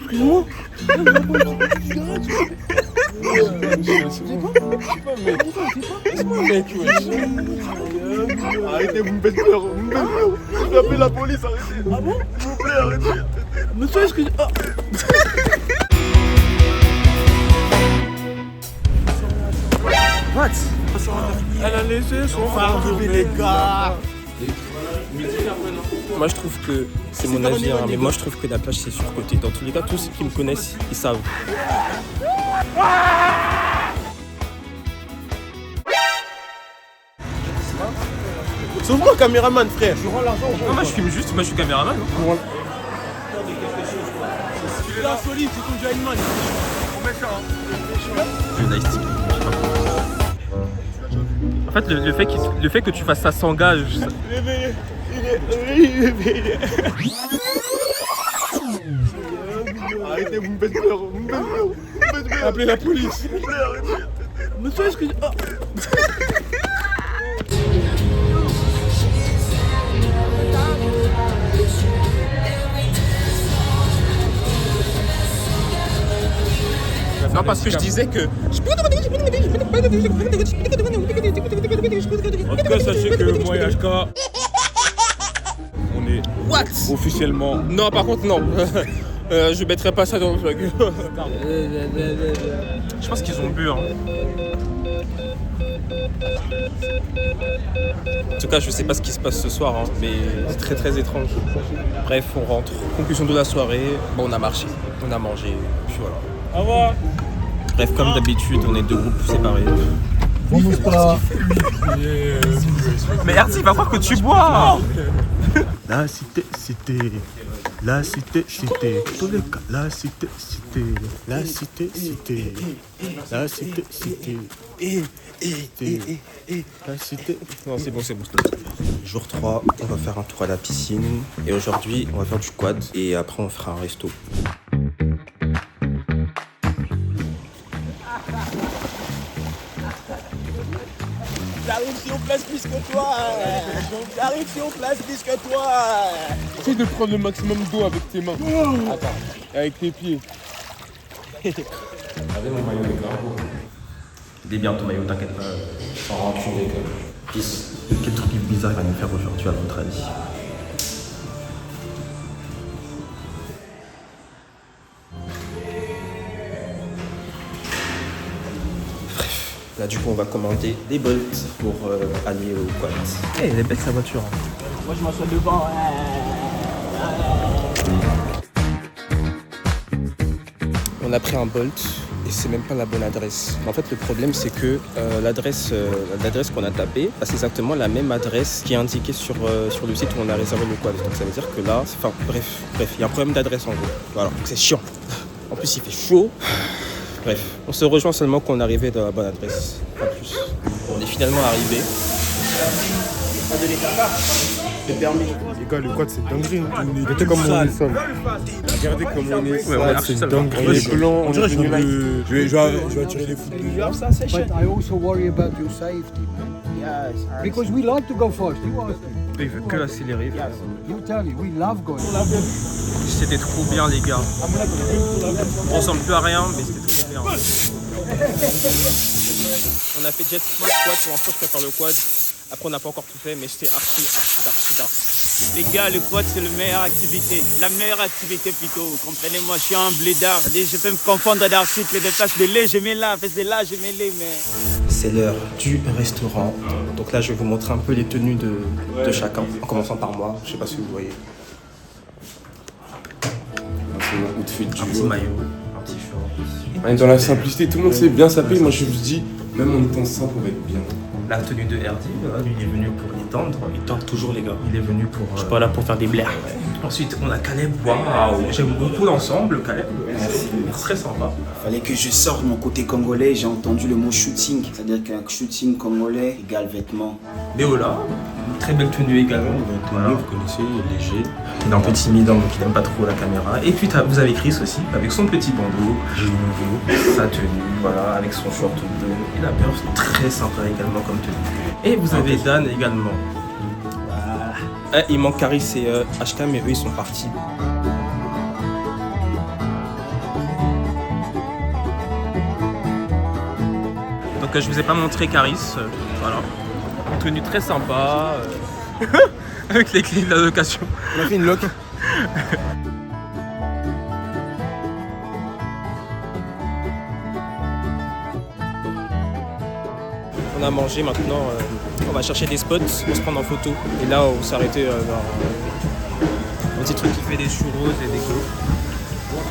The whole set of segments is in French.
Excuse-moi. Arrêtez, vous me faites peur, Je vais appeler la police, arrêtez. Ah bon? S'il vous plaît, arrêtez. Monsieur, est-ce que... Ah. What? Elle a laissé son fardeau, les gars. Moi je trouve que, c'est mon avis, hein, mais moi je trouve que la plage c'est surcoté. Dans tous les cas, tous ceux qui me connaissent, ils savent. Sauve-moi caméraman frère. Non, moi je filme juste, moi je suis caméraman. C'est la solide, c'est ton Jainman. Journalistique. En fait, le fait que tu fasses ça sans gage. Arrêtez, vous me faites peur, Appelez la police. S'il vous plaît, arrêtez. Monsieur, est-ce que... Ah. Non, parce que je disais que. En tout cas, sachez que moi et HK, on est What? officiellement... Non, par contre, non. Je mettrai pas ça dans le vlog. Je pense qu'ils ont bu. Hein. En tout cas, je sais pas ce qui se passe ce soir, hein, mais c'est très très étrange. Bref, on rentre. Conclusion de la soirée. Bon, on a marché, on a mangé, puis voilà. Au revoir. Bref, comme d'habitude, on est deux groupes séparés. Mais Erdi, il va voir que tu bois. La cité, la cité, tous les cas, la cité, la cité, la cité, la cité. Non, c'est bon, c'est bon. Jour 3, on va faire un tour à la piscine. Et aujourd'hui, on va faire du quad. Et après, on fera un resto. J'arrive si on place plus que toi. J'arrive si on place plus que toi. Essaye de prendre le maximum d'eau avec tes mains. Attends, et avec tes pieds. Regardez mon maillot, les gars. Il est bien ton maillot, t'inquiète pas. Sans rancune, les gars. Peace. Quel truc bizarre il va nous faire aujourd'hui, à votre avis? Là, du coup, on va commander des bolts pour aller au quad. Eh, elle est belle sa voiture. Hein. Moi, je m'assois devant. On a pris un bolt et c'est même pas la bonne adresse. En fait, le problème, c'est que l'adresse qu'on a tapée, c'est exactement la même adresse qui est indiquée sur le site où on a réservé le quad. Donc, ça veut dire que là, enfin, bref, il y a un problème d'adresse en gros. Voilà, donc c'est chiant. En plus, il fait chaud. Bref, on se rejoint seulement quand on est arrivé dans la bonne adresse, pas plus. On est finalement arrivé. C'est permis. Les gars, le quad c'est dinguerie. Regardez comme on est sale. Regardez comme on est sale. C'est dinguerie. On est blanc. On dirait je vais attirer les foot de But I also worry about your safety, man. Yes. Because we like to go fast. Il veut que accélérer. You tell me, we love going. C'était trop bien, les gars. On ressemble plus à rien, mais c'était trop bien. On a fait jet ski, quad. Pour l'instant, je préfère le quad. Après, on n'a pas encore tout fait, mais c'était archi. Les gars, le quad, c'est la meilleure activité. La meilleure activité plutôt. Comprenez-moi, je suis un blédard. Je peux me confondre d'articles, de places de lait, je mets là, face de là, je mets les, mais... C'est l'heure du restaurant. Donc là, je vais vous montrer un peu les tenues de chacun. En commençant par moi, je sais pas si vous voyez. C'est mon outfit du Un petit jour. maillot, un petit short. On est dans la simplicité, tout le monde sait bien s'appeler. Moi je me dis, même en étant simple, on va être bien. La tenue de Erdi, lui, il est venu pour étendre. Il tend toujours, les gars. Il est venu pour... Je suis pas là pour faire des blaires. Ensuite, on a Caleb. Waouh, j'aime beaucoup l'ensemble, Caleb. Merci. Très sympa. Fallait que je sorte mon côté congolais. J'ai entendu le mot shooting. C'est-à-dire qu'un shooting congolais égale vêtements. Léola, une très belle tenue également. Voilà. Vous connaissez, léger. Il est un peu timide, donc il n'aime pas trop la caméra. Et puis vous avez Chris aussi, avec son petit bandeau, sa tenue, voilà, avec son short bleu. Et la peur, c'est très sympa également comme tenue. Et vous avez Dan également. Voilà. Il manque Caris et HK, mais eux ils sont partis. Donc je vous ai pas montré Caris, voilà. Une tenue très sympa, avec les clés de la location. On a fait une loc. On a mangé maintenant, on va chercher des spots pour se prendre en photo. Et là on s'est arrêté dans un petit truc qui fait des churros et des gaufres.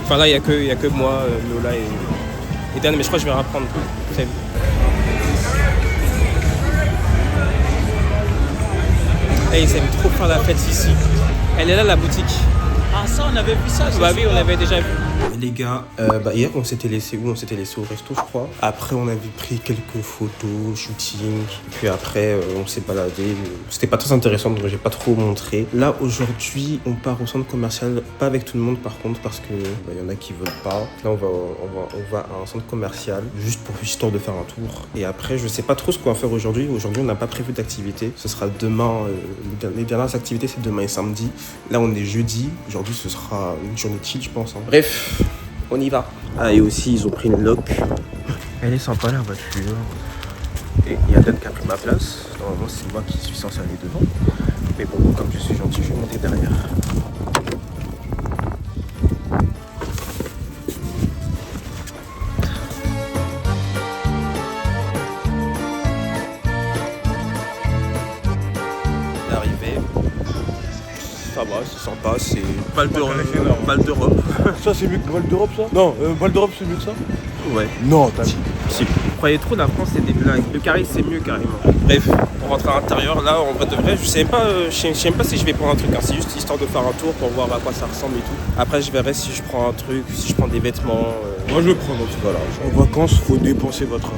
Enfin là il n'y a que moi, Lola et Dan, mais je crois que je vais reprendre. Et ils aiment trop faire la fête ici. Elle est là la boutique. Ah ça, on avait vu ça. Bah oui, on avait déjà vu. Les gars, hier on s'était laissé où? On s'était laissé au resto, je crois. Après on avait pris quelques photos, shooting. Puis après on s'est baladé. C'était pas très intéressant donc j'ai pas trop montré. Là aujourd'hui on part au centre commercial, pas avec tout le monde par contre parce que y en a qui veulent pas. Là on va à un centre commercial juste pour histoire de faire un tour. Et après je sais pas trop ce qu'on va faire aujourd'hui. Aujourd'hui on n'a pas prévu d'activité. Ce sera demain. Les dernières activités c'est demain et samedi. Là on est jeudi. Aujourd'hui ce sera une journée chill je pense. Bref. On y va. Ah et aussi ils ont pris une loc. Elle est sympa la voiture. Et il y a Dan qui a pris ma place. Normalement c'est moi qui suis censé aller devant. Mais bon comme je suis gentil je vais monter derrière. L'arrivée. Ça va, c'est sympa, c'est Val d'Europe. Ça, c'est mieux que Val d'Europe, ça? Non, Val d'Europe, c'est mieux que ça? Ouais. Non, t'as Si. Vous croyez trop la France, c'est des blagues. Le Caris, c'est mieux carrément. Bref, on rentre à l'intérieur. Là, en vrai de vrai, je sais même pas si je vais prendre un truc. Hein. C'est juste histoire de faire un tour pour voir à quoi ça ressemble et tout. Après, je verrai si je prends un truc, si je prends des vêtements. Moi, je vais prendre en tout cas là. En vacances, faut dépenser votre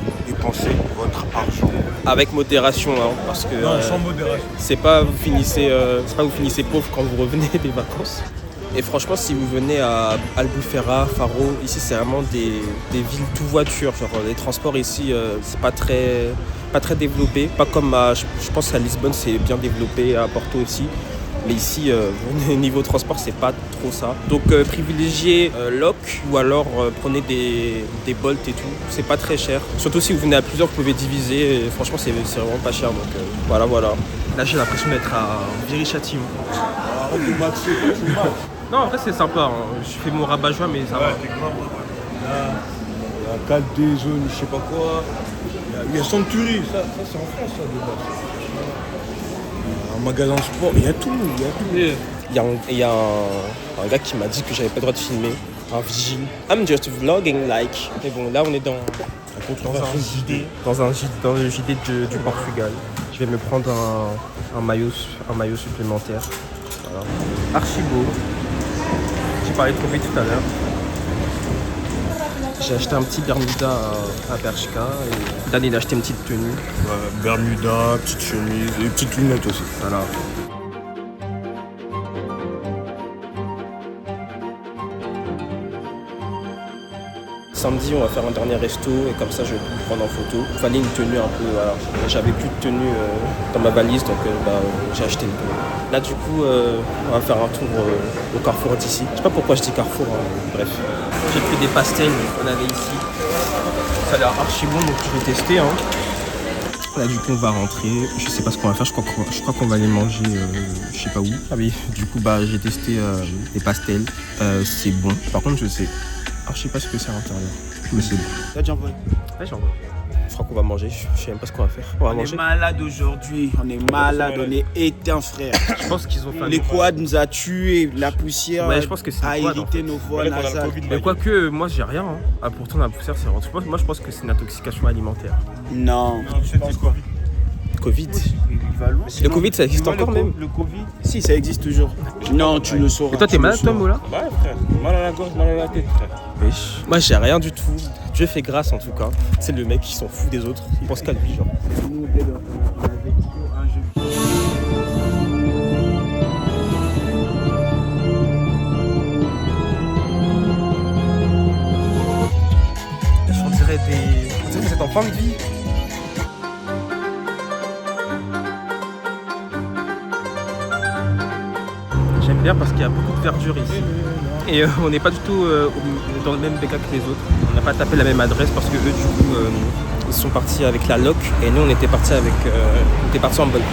argent. Avec modération, hein, parce que Non, sans modération. c'est pas vous finissez pauvre quand vous revenez des vacances. Et franchement, si vous venez à Albufeira, Faro, ici c'est vraiment des villes tout voiture. Genre les transports ici, c'est pas très développé. Pas comme je pense à Lisbonne, c'est bien développé, à Porto aussi. Mais ici, niveau transport, c'est pas trop ça. Donc privilégiez Loc ou alors prenez des Bolt et tout. C'est pas très cher. Surtout si vous venez à plusieurs, vous pouvez diviser. Et franchement, c'est vraiment pas cher. Donc voilà. Là, j'ai l'impression d'être à Viry-Châtillon. Arrête de maxer, tu maxes. Non, en vrai, c'est sympa. Hein. Je fais mon rabat-joie, mais ça va. T'es grave. Là, il y a 4D, zone, je sais pas quoi. Il y a Century, ça c'est en France, ça, de base. Un magasin de sport, il y a tout. Il y a un gars qui m'a dit que j'avais pas le droit de filmer. Un vigile. I'm just vlogging like. Mais bon, là, on est dans le JD du Portugal. Je vais me prendre un maillot supplémentaire. Voilà. Archi beau. J'ai parlé de Covid tout à l'heure. J'ai acheté un petit Bermuda à Bershka et Dan il a acheté une petite tenue. Ouais, Bermuda, petite chemise et petite lunette aussi. Voilà. Samedi, on va faire un dernier resto et comme ça, je vais me prendre en photo. Il fallait une tenue un peu. Voilà. J'avais plus de tenue dans ma valise, donc j'ai acheté une tenue. Là, du coup, on va faire un tour au Carrefour d'ici. Je sais pas pourquoi je dis Carrefour, hein. Bref. J'ai pris des pastels qu'on avait ici. Ça a l'air archi bon, donc je vais tester. Hein. Là, du coup, on va rentrer. Je sais pas ce qu'on va faire. Je crois qu'on va aller manger, je sais pas où. Ah oui, du coup, j'ai testé des pastels. C'est bon. Par contre, je sais. Alors, je sais pas ce que c'est à l'intérieur, mais c'est bon. T'as déjà envoyé? Ouais, j'en vois. Je crois qu'on va manger, je sais même pas ce qu'on va faire. On est malade aujourd'hui, on est malade, on est éteint, frère. Je pense qu'ils ont fait Les quads nous a tués, la poussière ouais, je pense que a irrité nos voies nasales. Mais quoique, moi j'ai rien. Hein. Ah, pourtant la poussière c'est rentré. Moi je pense que c'est une intoxication alimentaire. Non. Tu penses quoi? Covid. Le Covid ça existe encore même? Le Covid? Si, ça existe toujours. Non, tu le sauras. Et toi t'es malade toi Moula? Ouais frère, mal à la gorge, mal à la tête frère. Wesh. Moi j'ai rien du tout. Dieu fait grâce en tout cas. C'est le mec qui s'en fout des autres. Il pense qu'à lui genre. On dirait que c'est en fin de vie. J'aime bien parce qu'il y a beaucoup de verdure ici. Et on n'est pas du tout dans le même BK que les autres. On n'a pas tapé la même adresse parce que eux du coup Ils sont partis avec la loc et nous on était partis en Bolt.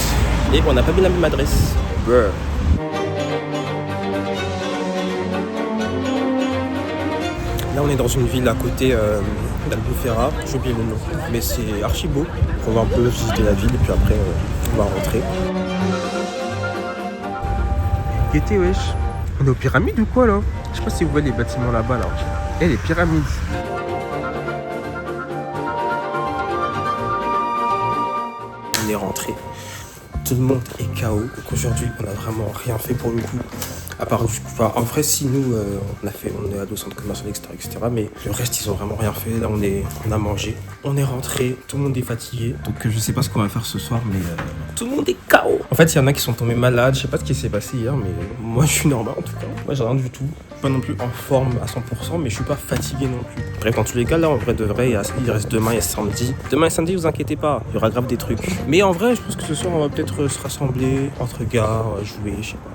Et on n'a pas mis la même adresse. Brr. Là on est dans une ville à côté d'Albufera, j'ai oublié le nom, mais c'est archi beau. On va un peu visiter la ville et puis après on va rentrer. Guettez wesh, on est aux pyramides ou quoi là? Je sais pas si vous voyez les bâtiments là-bas là. Eh les pyramides. On est rentré. Tout le monde est KO. Donc aujourd'hui, on a vraiment rien fait pour le coup. À part du coup, enfin, en vrai, si nous, on est allé au centre commercial, etc., mais le reste, ils ont vraiment rien fait. Là, on a mangé, on est rentré, tout le monde est fatigué. Donc, je sais pas ce qu'on va faire ce soir, mais tout le monde est KO. En fait, il y en a qui sont tombés malades. Je sais pas ce qui s'est passé hier, mais moi, je suis normal en tout cas. Moi, j'ai rien du tout. Je suis pas non plus en forme à 100%, mais je suis pas fatigué non plus. Bref, dans tous les cas, là, en vrai de vrai, il reste demain et samedi. Demain et samedi, vous inquiétez pas, il y aura grave des trucs. Mais en vrai, je pense que ce soir, on va peut-être se rassembler entre gars, jouer, je sais pas.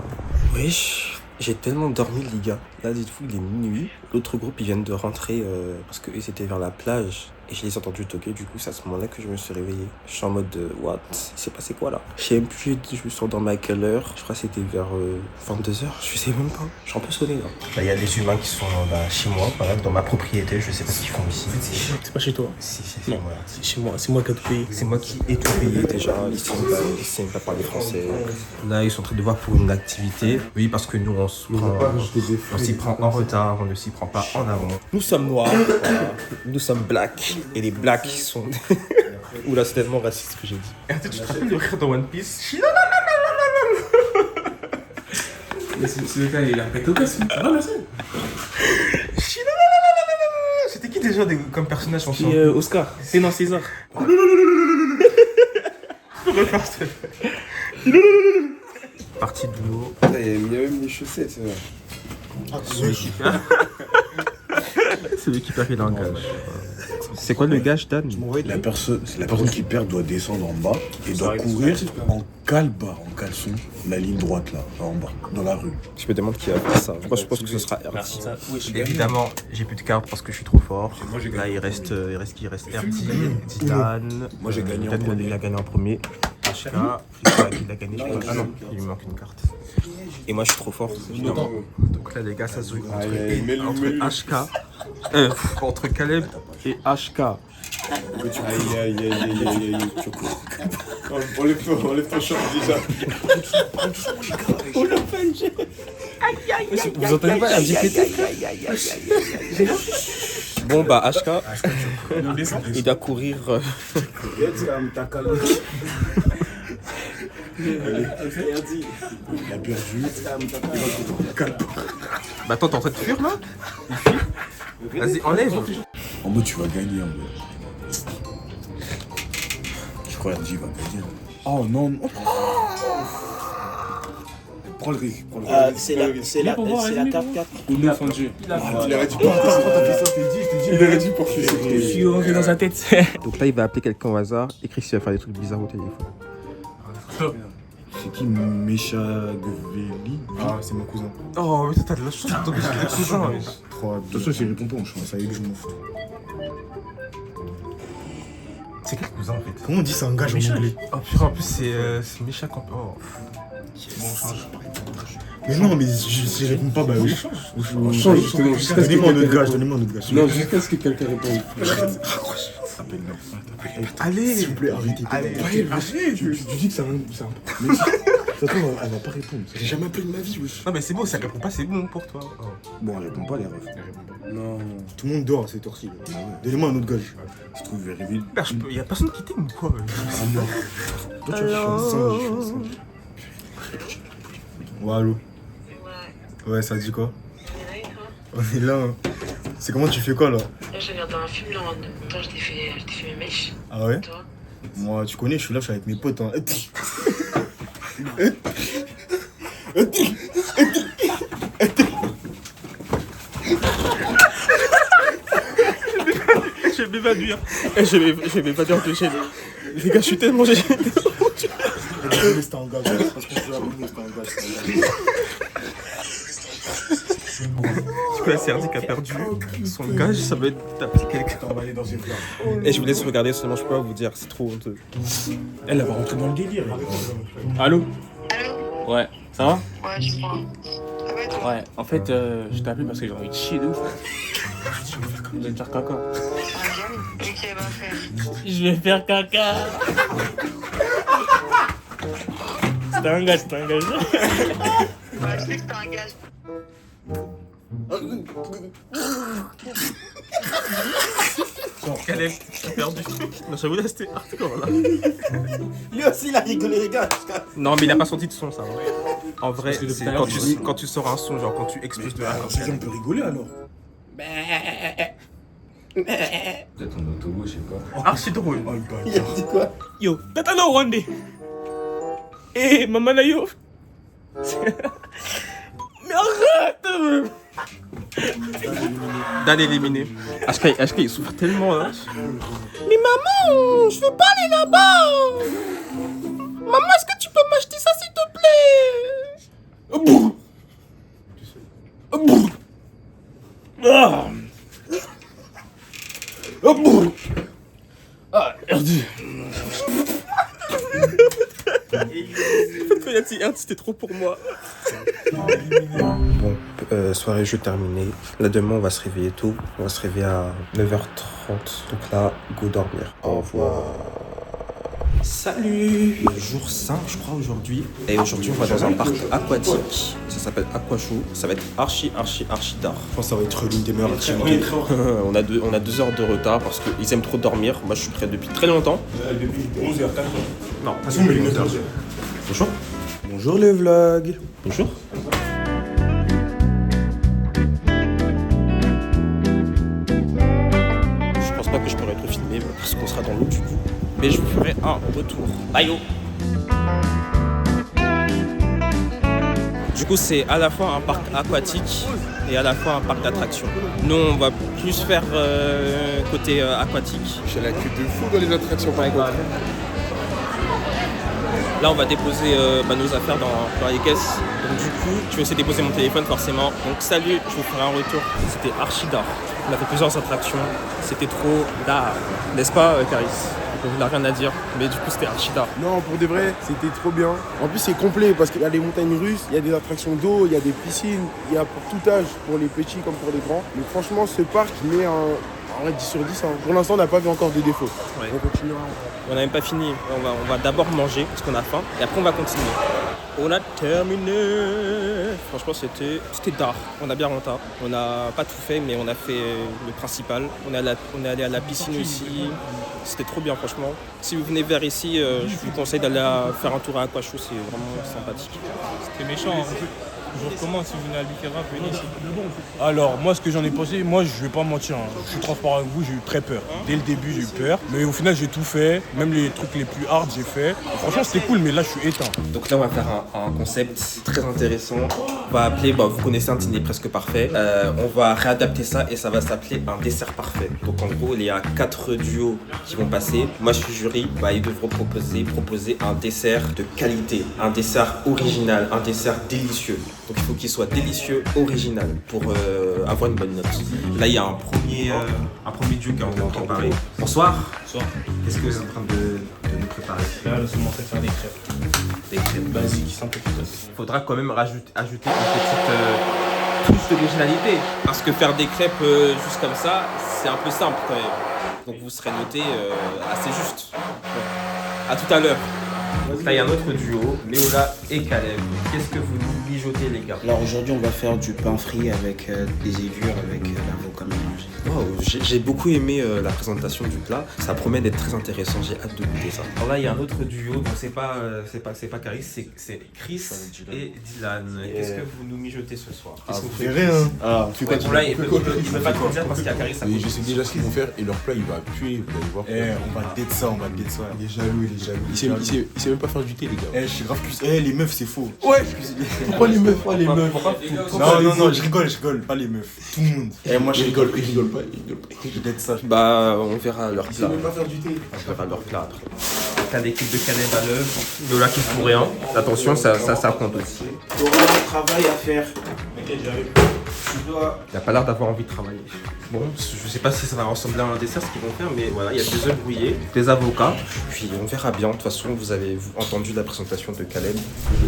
Wesh, j'ai tellement dormi les gars. Là, dites-vous, il est minuit. L'autre groupe, ils viennent de rentrer parce qu'ils étaient vers la plage. Et je les ai entendus toquer, du coup, c'est à ce moment-là que je me suis réveillé. Je suis en mode, what? Il s'est passé quoi là? Je sais même plus, je me suis endormi à quelle heure? Je crois que c'était vers 22h, je sais même pas. Je suis un peu sonné là. Là, il y a des humains qui sont chez moi, voilà, dans ma propriété, je sais pas ce qu'ils font ici. C'est pas chez toi. Si, Non, moi. c'est chez moi, c'est moi qui ai tout payé. C'est moi qui ai tout payé déjà, ils savent même pas parler français. Là, ils sont en train de voir pour une activité. Oui, parce que nous, on s'y prend en retard, on ne s'y prend pas en avant. Nous sommes noirs, voilà. Nous sommes blacks. Et les blacks sont... Oula, c'est tellement raciste ce que j'ai dit. Et attends, tu te rappelles le rire dans One Piece? C'est le gars, il a pété au casse. Ah, merci. C'était qui déjà comme personnage en C'est Oscar. C'est non, César. Partie de l'eau. Il y a même les chaussettes, c'est vrai. Celui qui perd, il engage. C'est quoi le gage, Dan? La personne qui perd doit descendre en bas et doit courir en calbar, en caleçon, la ligne droite là, en bas, dans la rue. Je me demande qui a fait ça. Moi, je pense que ce sera RD. Évidemment, j'ai plus de cartes parce que je suis trop fort. Là, il reste RD, Titan. Moi j'ai gagné en Dan, premier. il a gagné en premier. HK, il a gagné. Ah non, il lui manque une carte. Et moi, je suis trop fort. Évidemment. Donc là, les gars, ça se joue entre HK. Entre Caleb et HK. Aïe aïe aïe aïe aïe aïe. On les fait short déjà. Vous entendez pas la GPT? Bon bah HK, il doit courir. Il a perdu. Bah attends, t'es en train de fuir là? Vas-y, enlève. En mode tu vas gagner en mode. Je crois RD va gagner. Oh non. Prends le risque. C'est la carte 4. Il a fondu. Il aurait dit pas. Il aurait dit pour faire. Je suis rentré dans sa tête. Donc là, il va appeler quelqu'un au hasard et Chris il va faire des trucs bizarres au téléphone. C'est qui Mecha Gveli? Ah, c'est mon cousin. Oh, mais t'as de la chance, t'as de cousin. 3, 2. De toute façon, il répond pas, je pense. Ça y est que je m'en fous. C'est quel cousin en fait? Comment on dit ça engage en anglais? Oh putain, en plus c'est méchant quand... Oh. Mais non, mais si je réponds pas, bah oui. On change jusqu'à ce que Donnez-moi un autre quelqu'un... gage, donnez-moi un autre gage. Non, jusqu'à ce que quelqu'un réponde. Allez, S'il vous plaît, arrêtez. Arrête, Tu dis que c'est un... Mais ça elle va pas répondre. J'ai jamais appelé de ma vie, wesh. non mais c'est bon, ça répond pas, c'est bon pour toi. Oh. Bon, elle répond pas, les refs. Elle répond pas. Non. Tout le monde dort à cette heure-ci. Donnez-moi un autre gage. Si tu trouves réveillé. Y'a personne qui t'aime ou quoi? Toi, tu vas Ouais, allô? Ouais, ça dit quoi? On est là. Hein. C'est comment tu fais quoi là? Là, j'ai regardé un film, là, en même temps, je t'ai fait mes mèches. Ah ouais? Toi? Moi, tu connais, je suis là, je suis avec mes potes. Hein. Je vais m'évanouir. Je vais m'évanouir de gêne. Les gars, je suis tellement gêné. C'était en gage. Parce que je dois abonner, c'était en gage. coup, la CRD qui a perdu son gage, ça va être d'appeler quelqu'un. On va aller dans une flamme. Et je vous laisse regarder seulement, je peux pas vous dire, c'est trop honteux. Elle va rentrer dans le délire. Allô? Allô? Ouais, ça va? Ouais, je crois. Ça va et toi? Ouais, en fait, je t'ai appelé parce que j'ai envie de chier de ouf. Je vais me faire caca. Oui, qu'elle va faire. Je vais faire caca. C'était un gage, c'était un gage. Bah, je sais que t'as un gage. Caleb, t'as perdu. Non, j'avoue, là, c'était hardcore, là. Lui aussi, il a rigolé, les gars. Non, mais il a pas sorti de son, ça. En vrai, Parce que c'est depuis tout à l'heure, quand tu sors un son, genre quand tu exploses de la Alors, c'est on peut rigoler alors. Peut-être en autobus, je sais pas. archi drôle. Oh le Il a bâtard. dit quoi? Yo, Tatano Rwandais. Eh, maman, là, yo. Mais arrête! Dan éliminé. HK, il souffre tellement, là. Mais maman, je veux pas aller là-bas. Maman, est-ce que tu peux m'acheter ça, s'il te plaît? Ah, RD. Quand il a dit Ernst, c'était trop pour moi. Bon, soirée jeu terminée. Là, demain, on va se réveiller tôt. On va se réveiller à 9h30. Donc là, go dormir. Au revoir. Salut! Jour 5, je crois, aujourd'hui. Et aujourd'hui, on va dans un parc aquatique. Ça s'appelle Aquashow. Ça va être archi tard. Je pense que ça va être l'une des meilleures activités. on a 2 heures de retard parce qu'ils aiment trop dormir. Moi, je suis prêt depuis très longtemps. Depuis 11h, 4h. Non, pas sur 11h. Bonjour. Bonjour les vlogs. Bonjour. Je pense pas que je pourrais être filmé parce qu'on sera dans l'eau du coup. Mais je vous ferai un retour. Bye. Du coup, c'est à la fois un parc aquatique et à la fois un parc d'attractions. Nous, on va plus faire côté aquatique. J'ai la queue de fou dans les attractions par exemple. Là, on va déposer nos affaires dans les caisses. Donc du coup, je vais essayer de déposer mon téléphone forcément. Donc salut, je vous ferai un retour. C'était archi d'art. On a fait plusieurs attractions. C'était trop d'art. N'est-ce pas, Caris? On n'a rien à dire, mais du coup c'était archi d'art. Non, pour de vrai, c'était trop bien. En plus, c'est complet parce qu'il y a les montagnes russes, il y a des attractions d'eau, il y a des piscines, il y a pour tout âge, pour les petits comme pour les grands. Mais franchement, ce parc, il met un 10 sur 10. Hein. Pour l'instant, on n'a pas vu encore de défauts. Ouais. On continuera. On n'a même pas fini. On va d'abord manger parce qu'on a faim et après on va continuer. On a terminé. Franchement, c'était d'art. On a bien rentré. On n'a pas tout fait, mais on a fait le principal. On est allé à la piscine aussi. C'était trop bien, franchement. Si vous venez vers ici, je vous conseille d'aller faire un tour à Aquashow. C'est vraiment sympathique. C'était méchant. Je vous recommande, si vous venez à Bickéra, venez ici. Alors, moi, ce que j'en ai pensé, moi, je vais pas mentir. Je suis transparent avec vous, j'ai eu très peur. Dès le début, j'ai eu peur. Mais au final, j'ai tout fait. Même les trucs les plus hard, j'ai fait. Et franchement, c'était cool, mais là, je suis éteint. Donc là, on va faire un concept très intéressant. On va appeler, vous connaissez un dîner presque parfait. On va réadapter ça et ça va s'appeler un dessert parfait. Donc en gros, il y a 4 duos qui vont passer. Moi, je suis jury. Ils devront proposer un dessert de qualité, un dessert original, un dessert délicieux. Donc il faut qu'il soit délicieux, original pour avoir une bonne note. Là, il y a un premier duo qui est en train de préparer. Bonsoir. Bonsoir. Qu'est-ce que vous êtes en train de nous préparer? Là, je suis en train de faire des crêpes. Des crêpes Basiques, simple efficace. Il faudra quand même ajouter une petite touche d'originalité. Parce que faire des crêpes juste comme ça, c'est un peu simple quand même. Donc vous serez noté assez juste. Ouais. À tout à l'heure. Là, il y a un autre duo, Léola et Caleb. Qu'est-ce que vous nous mijotez, les gars? Alors aujourd'hui, on va faire du pain frit avec des ébures, avec l'avocat mélangé. Wow, j'ai beaucoup aimé la présentation du plat. Ça promet d'être très intéressant. J'ai hâte de goûter ça. Alors là, il y a un autre duo. Donc c'est pas Caris, c'est Chris et Dylan. Qu'est-ce que vous nous mijotez ce soir? Qu'est-ce que vous faites? Rien. Ah, Ouais, bon, là, il peut pas te dire parce qu'il y a Caris à oui, côté. je sais déjà ce qu'ils vont faire et leur plat il va puer, vous allez voir. On va date ça, Il est jaloux, Il sait même pas faire du thé, les gars. Je suis grave cuisinier. Les meufs, c'est faux. Ouais. Pourquoi les meufs? Pas les meufs. Non, je rigole, pas les meufs. Tout le monde. Moi je rigole, il rigole pas. Je date ça. On verra leur Il sait plat. même pas faire du thé. On verra leur plat après. T'as l'équipe de Caleb à l'œuvre, de là qui pour rien. Attention, ça compte aussi. On aura un travail à faire. Il n'a pas l'air d'avoir envie de travailler. Bon, je sais pas si ça va ressembler à un dessert ce qu'ils vont faire, mais voilà, il y a des œufs brouillés, des avocats, puis on verra bien. De toute façon, vous avez entendu la présentation de Caleb.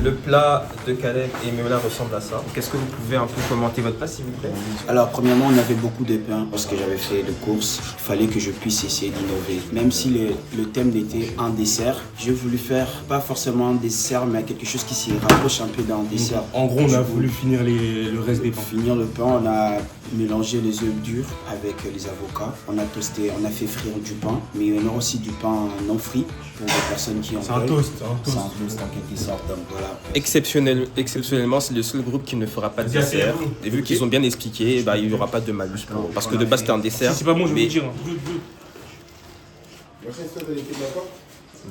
Le plat de Caleb et Meola ressemble à ça. Qu'est-ce que vous pouvez un peu commenter votre plat, s'il vous plaît? Alors, premièrement, on avait beaucoup de pain parce que j'avais fait de courses. Il fallait que je puisse essayer d'innover. Même si le thème était un dessert, j'ai voulu faire pas forcément un dessert, mais quelque chose qui s'y rapproche un peu d'un dessert. En gros, on a voulu finir le reste des pains. Pour finir le pain, on a mélangé les œufs durs avec les avocats. On a toasté, on a fait frire du pain, mais il y en a aussi du pain non frit pour les personnes qui en veulent. C'est un toast. C'est un toast en quelque sorte, donc voilà. Exceptionnellement, c'est le seul groupe qui ne fera pas de dessert. Et vu qu'ils ont bien expliqué, bah, il n'y aura pas de malus. Parce que de base, c'était un dessert. Si c'est pas bon, je vais vous dire.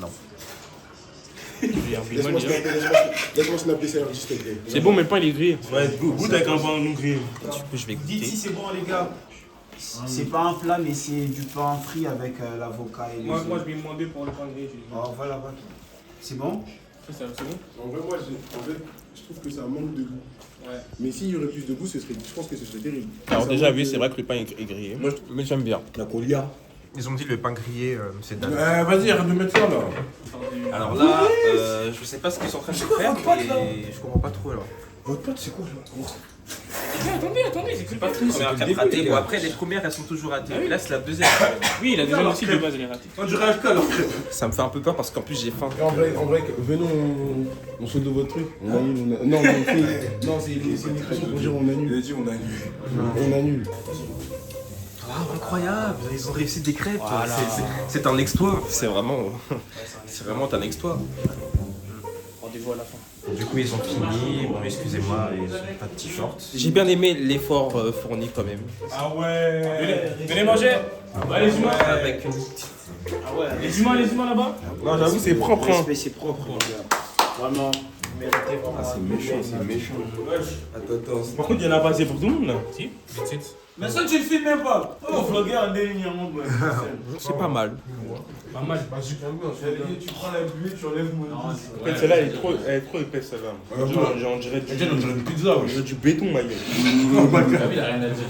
Non. Laisse-moi snapper ça, s'il te plaît. C'est bon, mais le pain il est grillé. Ouais, goûte avec un pain non grillé. Du coup, je vais Dites goûter. si c'est bon, les gars. C'est pas un plat, mais c'est du pain frit avec l'avocat et les Moi, œufs. je vais demander pour le pain grillé. Oh, voilà, voilà. C'est bon? C'est bon? En vrai, moi, je trouve que ça manque de goût. Ouais. Mais s'il y aurait plus de goût, je pense que ce serait terrible. Alors, Ça déjà, manque oui, de- c'est vrai que le pain est grillé. Mais j'aime bien. La colia. Ils ont dit le pain grillé, c'est dingue. Vas-y, arrête de mettre ça là. Alors là, je sais pas ce qu'ils sont en train de faire, mais je comprends pas trop alors. Votre pote, c'est quoi là? Attendez, c'est pas tout. Première carte ratée. Bon, après, les premières elles sont toujours ratées. Mais là, c'est la deuxième. Oui, la deuxième aussi de base elle est ratée. On dirait HK alors. Ça me fait un peu peur parce qu'en plus, j'ai faim. En vrai, venons, on saute de votre truc. On annule, Non, c'est une expression pour dire on annule. Il a dit on annule. On annule. Waouh, incroyable! Ils ont réussi des crêpes. Voilà. C'est un exploit. C'est vraiment un exploit. Rendez-vous à la fin. Du coup, ils ont fini. Bon, excusez-moi, ils ont pas de t-shirt. J'ai bien aimé l'effort fourni quand même. Ah ouais. Venez manger. Ouais, les humains. Avec une... Ah ouais. Les humains là-bas. Non, j'avoue, c'est propre. Hein. Respect, c'est propre, les gars. Vraiment, vous méritez vraiment. Ah, c'est méchant, c'est méchant. Attends. Par contre, il y en a pas assez pour tout le monde là. Si. Mais ça, tu le filmes même pas. Oh, vloguer en dernièrement. C'est pas mal. Pas mal. Tu prends la buée, tu enlèves mon. En fait, celle-là, elle est trop épaisse, celle-là. On dirait du pizza, on dirait du béton, ma gueule. Il a rien à dire.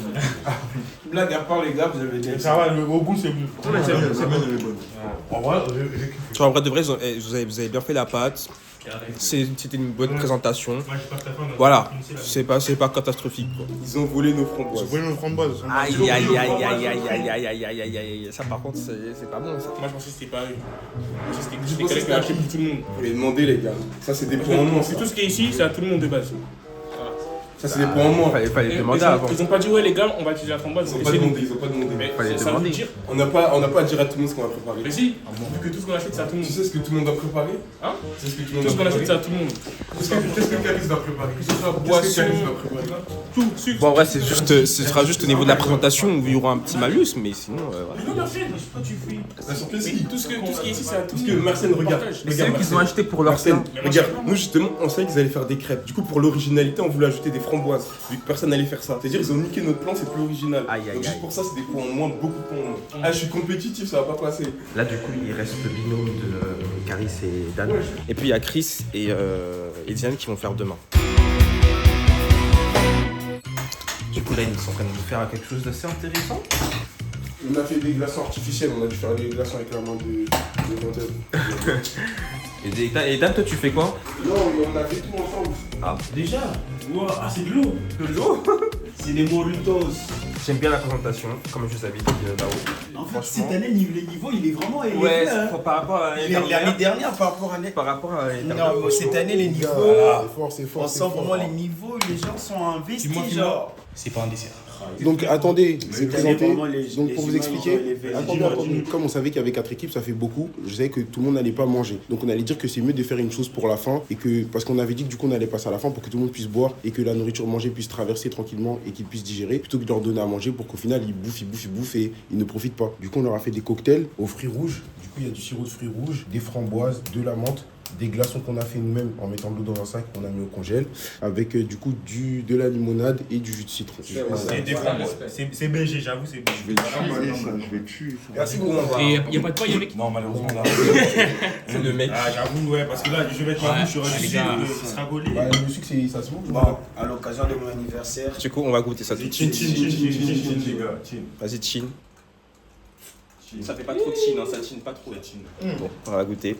Blague à part, les gars, vous avez dit. Ça va, au bout, c'est bon. C'est bon. En vrai, j'ai kiffé. Sur en vrai de vrai, vous avez bien fait la pâte. C'était une bonne présentation. Voilà, c'est pas catastrophique quoi. Ils ont volé nos framboises. Aïe aïe aïe aïe aïe aïe aïe aïe aïe aïe aïe. Ça par contre c'est pas bon ça. Moi je pensais que c'était pas eux. Moi je pensais que c'était quelqu'un qui a acheté pour tout le monde. Faut les demander, les gars. Ça, c'est des points en moins. C'est tout ce qui est ici, c'est à tout le monde de base. Ça, c'est des points en moins. Fallait demander avant. Ils ont pas dit ouais les gars, on va utiliser la framboise. Ils ont pas demandé, ils ont pas demandé. Mais Fallait ça veut demander. dire. On n'a pas à dire à tout le monde ce qu'on va préparer. Mais si, vu que tout ce qu'on achète c'est à tout le monde. Tu sais ce que tout le monde doit préparer? Hein? Tu sais ce que tout le Tout monde ce qu'on doit achète c'est à préparer? tout le monde. Qu'est-ce que Caris va préparer? Que ce soit Qu'est-ce que boisson, Caris va préparer? tout, sucre. Bon en vrai ce sera juste au niveau de la présentation où il y aura un petit malus mais sinon voilà. Mais non, Marcel, je sais pas tu fais. La surprise, Mais tout ce qui est ici c'est à tout Parce le que monde. Marcel, regarde. Mais c'est eux qu'ils ont acheté pour leur Marcel, plat. regarde, nous justement, on savait qu'ils allaient faire des crêpes. Du coup, pour l'originalité, on voulait ajouter des framboises, vu que personne n'allait faire ça. C'est-à-dire, ils ont niqué notre plan, c'est plus original. Aïe, aïe, Donc, juste aïe. pour ça, c'est des points en moins, beaucoup de points en moins. Ah, je suis compétitif, ça va pas passer. Là du coup il reste le binôme de Caris et Dan. Et puis il y a Chris et Diane qui vont faire demain. Du coup là ils sont en train de nous faire quelque chose d'assez intéressant. On a fait des glaçons artificiels, on a dû faire des glaçons avec la main de Montel. Et Dan toi tu fais quoi? Non, mais on a fait tout ensemble. Ah Déjà. Ah c'est de l'eau. de l'eau. C'est des Moritos. J'aime bien la présentation, comme je vous avais dit là-haut. En fait, Franchement. cette année, le niveau, il est vraiment élevé. Ouais, hein. par rapport à l'année L'année dernière. dernière, par rapport à l'année. Par rapport à l'année dernière. Non, cette année, les niveaux. C'est fort, c'est On fort. sent c'est fort. vraiment les niveaux, les gens sont investis. Dis-moi, Genre. C'est pas un dessert. Donc attendez, c'est présenté. vraiment, les Donc pour vous humains, expliquer, ils ont élevé. attendez, comme on savait qu'il y avait 4 équipes, ça fait beaucoup. Je savais que tout le monde n'allait pas manger. Donc on allait dire que c'est mieux de faire une chose pour la fin et que parce qu'on avait dit que du coup on allait passer à la fin pour que tout le monde puisse boire et que la nourriture mangée puisse traverser tranquillement et qu'ils puissent digérer plutôt que de leur donner à manger pour qu'au final ils bouffent et ils ne profitent pas. Du coup on leur a fait des cocktails aux fruits rouges. Du coup il y a du sirop de fruits rouges, des framboises, de la menthe. des glaçons qu'on a fait nous-mêmes en mettant de l'eau dans un sac qu'on a mis au congèle, avec du coup de la limonade et du jus de citron. C'est BG, j'avoue, c'est BG. Je vais tuer ça. Merci beaucoup. Et il n'y a pas de paille avec? Non, malheureusement, là. C'est le mec. Ah, j'avoue, ouais, parce que là, je vais mettre ma bouche sur un sucre, ça sera gaulé. Bah, le sucre, ça se mange. Bon, à l'occasion de mon anniversaire. Du coup, on va goûter ça tout de suite. Les gars, Vas-y, chin. Ça fait pas trop de chin, hein, ça chin pas trop. Bon, on va goûter.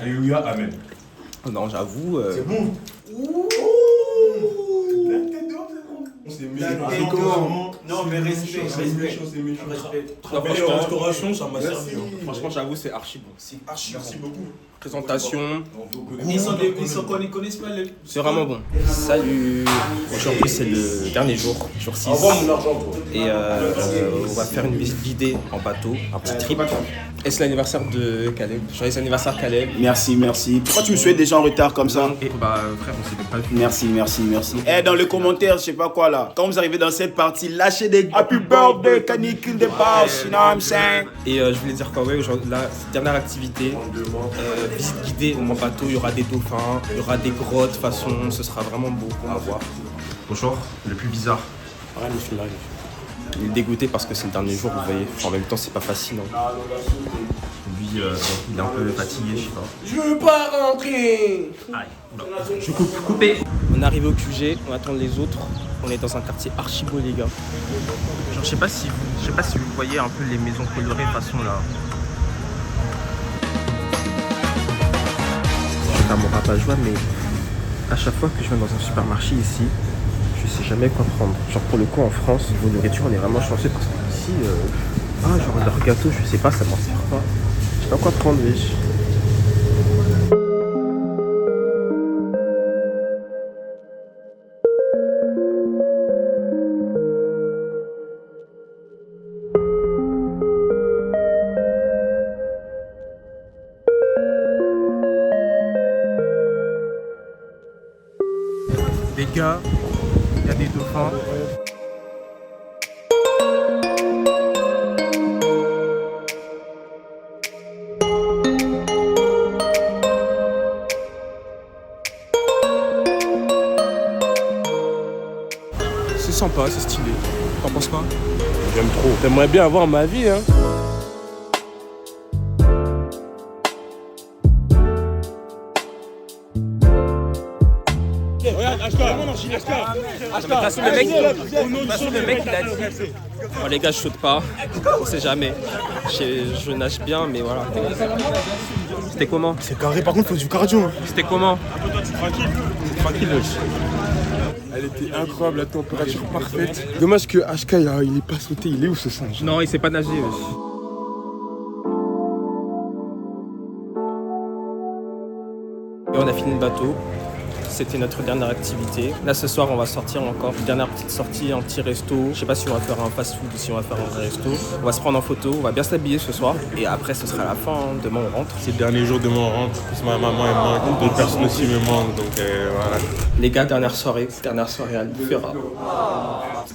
Alléluia, amen. Oh non, j'avoue. C'est bon. On s'est mis Non, mais respect. La restauration, ça m'a servi. Franchement, j'avoue, c'est archi bon. C'est archi. Merci beaucoup. Présentation. Ils connaissent pas le. C'est vraiment bon. Salut. Aujourd'hui, c'est le dernier jour, jour 6. Et on va faire une visite guidée en bateau, un petit trip. Et c'est l'anniversaire de Caleb. Joyeux anniversaire, Caleb. Merci. Pourquoi tu me souhaites déjà en retard comme ça? Et bah, frère, on s'était pas vu. Merci. Eh, dans les commentaires, je sais pas quoi là. Quand vous arrivez dans cette partie, lâchez des Happy Birthday, canicule de boss, you know what I'm saying? Et je voulais dire quoi, ouais, là, dernière activité, visite guidée en bateau, il y aura des dauphins, il y aura des grottes, de toute façon, ce sera vraiment beau à voir. Bonjour, le plus bizarre. Il est dégoûté parce que c'est le dernier jour, vous voyez. En même temps, c'est pas facile. Hein. Lui, il est un peu fatigué, je sais pas. Je veux pas rentrer. Aïe, oula. Je coupe, coupé. On est arrivé au QG, on attend les autres. On est dans un quartier archi beau, les gars. Genre, je sais pas si vous voyez un peu les maisons colorées façon là. Je suis à mon rabat-joie, mais à chaque fois que je viens dans un supermarché ici, je sais jamais quoi prendre. Genre pour le coup en France, niveau nourriture, on est vraiment chanceux parce que ici, genre leur gâteau, je sais pas, ça m'en sert pas. Je sais pas quoi prendre, wesh. Les gars, il y a des dauphins. C'est sympa, c'est stylé. T'en penses quoi? J'aime trop. T'aimerais bien avoir ma vie, hein. Le mec il a dit. Bon, les gars, je saute pas, on sait jamais. Je nage bien, mais voilà. C'était comment? C'est carré, par contre, faut du cardio. Hein. C'était comment? C'est tranquille. Elle était incroyable, la température parfaite. Dommage que HK il est pas sauté, il est où ce singe? Non, il sait pas nager. Et on a fini le bateau. C'était notre dernière activité. Là, ce soir, on va sortir encore. Une dernière petite sortie, un petit resto. Je sais pas si on va faire un fast-food ou si on va faire un vrai resto. On va se prendre en photo, on va bien s'habiller ce soir. Et après, ce sera la fin. Hein. Demain, on rentre. C'est le dernier jour, demain on rentre. Parce que ma maman elle manque, d'autres personnes aussi me manquent. Donc voilà. Les gars, dernière soirée à l'Ifera.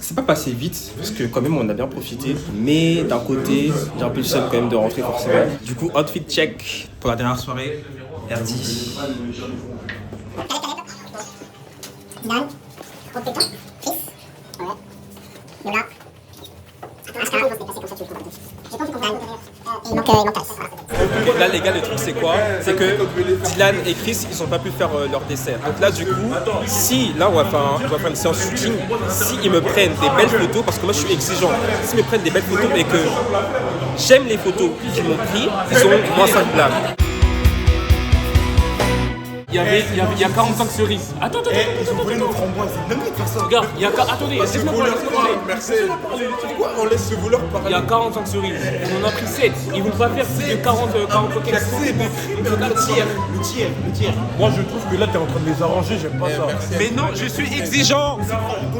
C'est pas passé vite, parce que quand même, on a bien profité. Mais d'un côté, j'ai un peu le seum quand même de rentrer forcément. Du coup, outfit check pour la dernière soirée. RD. Dylan, compétent, Chris, ouais, Yola, Aska, ils vont se déplacer comme ça, tu les comprends. J'ai pas envie qu'on gagne, il manque Thaïs. Là les gars, le truc c'est quoi? C'est que Dylan et Chris, ils ont pas pu faire leur dessert. Donc là du coup, si, là on va faire une séance shooting, si ils me prennent des belles photos, parce que moi je suis exigeant, s'ils me prennent des belles photos et que j'aime les photos qu'ils m'ont pris, ils ont moins 5 blagues. Il y a 45 cerises. Attends. Ils ont volé nos framboises, c'est dingue de faire ça. Regarde, attendez, laisse-moi parler. Merci. Pourquoi on laisse ce voleur parler? Il y a 45 cerises. On en a pris 7. Ils vont pas faire plus de 40 coquettes. Le tiers. Moi je trouve que là t'es en train de les arranger, j'aime pas ça. Mais non, je suis exigeant.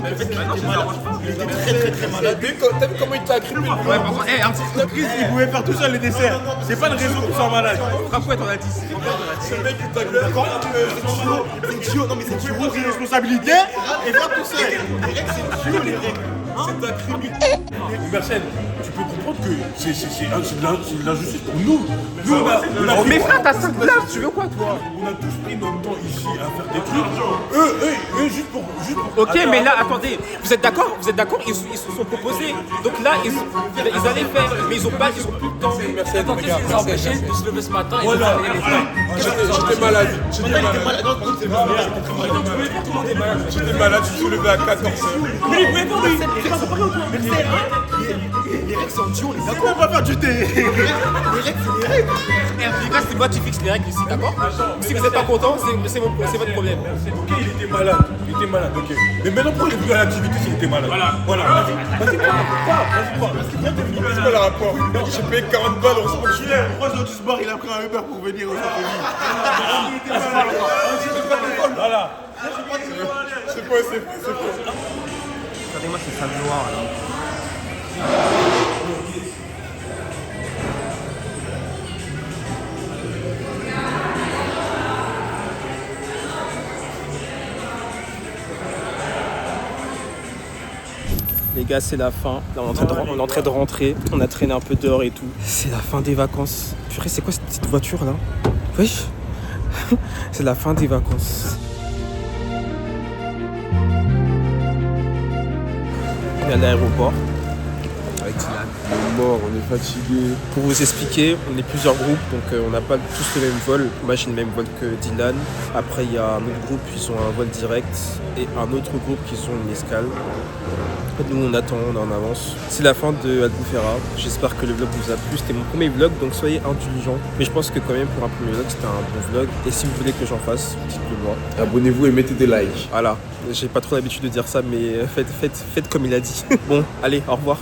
Il était très malade. T'as vu comment il t'a agrippé? Ouais, par contre, Chris il pouvait faire tout seul les desserts. C'est pas une raison qu'ils sont malades. Frappouette, on a dit. Ce mec il t'a agrippé. C'est Gio, non mais c'est Gio, C'est responsabilité et faire tout seul. Les règles, c'est Gio, les règles. C'est ta criminalité. Mersenne, tu peux comprendre que c'est de l'injustice pour nous. Nous, on a Mais frère, t'as 5 places, tu veux quoi toi? On a tous pris notre temps ici à faire des trucs. Eux, juste pour. Ok, mais là, attendez, vous êtes d'accord? Ils se sont proposés. Donc là, ils allaient faire, mais ils ont plus de temps. Attendez, je les ai empêchés de se lever ce matin et de travailler les frères. J'étais malade. J'étais malade, je suis levé à 14h. Mais vous pouvez pas, les règles sont pareilles ou quoi? Les règles sont dures, les gars. Comment on va faire du thé? Les règles, c'est les règles. Les gars, c'est moi qui fixe les règles ici, d'accord? Si vous n'êtes pas content, c'est votre problème. Ok, il était malade, ok. Mais maintenant, pourquoi il est venu à l'activité s'il était malade? Voilà, vas-y, pas. C'est quoi le rapport? J'ai payé 40 balles, on se moque. Pourquoi ce du bar, il a pris un Uber pour venir au centre-ville? Voilà. C'est quoi? Regardez-moi ces salles noires là. Les gars, c'est la fin. Là, on est en train de rentrer. On a traîné un peu dehors et tout. C'est la fin des vacances. Purée, c'est quoi cette petite voiture là? Wesh. C'est la fin des vacances. On est à l'aéroport avec Dylan. On est mort, on est fatigué. Pour vous expliquer, on est plusieurs groupes, donc on n'a pas tous le même vol. Moi j'ai le même vol que Dylan. Après il y a un autre groupe qui ont un vol direct et un autre groupe qui ont une escale. Nous on attend, on est en avance. C'est la fin de Albufeira. J'espère que le vlog vous a plu. C'était mon premier vlog, donc soyez indulgents. Mais je pense que quand même pour un premier vlog c'était un bon vlog. Et si vous voulez que j'en fasse, dites-le moi. Abonnez-vous et mettez des likes. Voilà, j'ai pas trop l'habitude de dire ça, mais faites comme il a dit. Bon, allez, au revoir.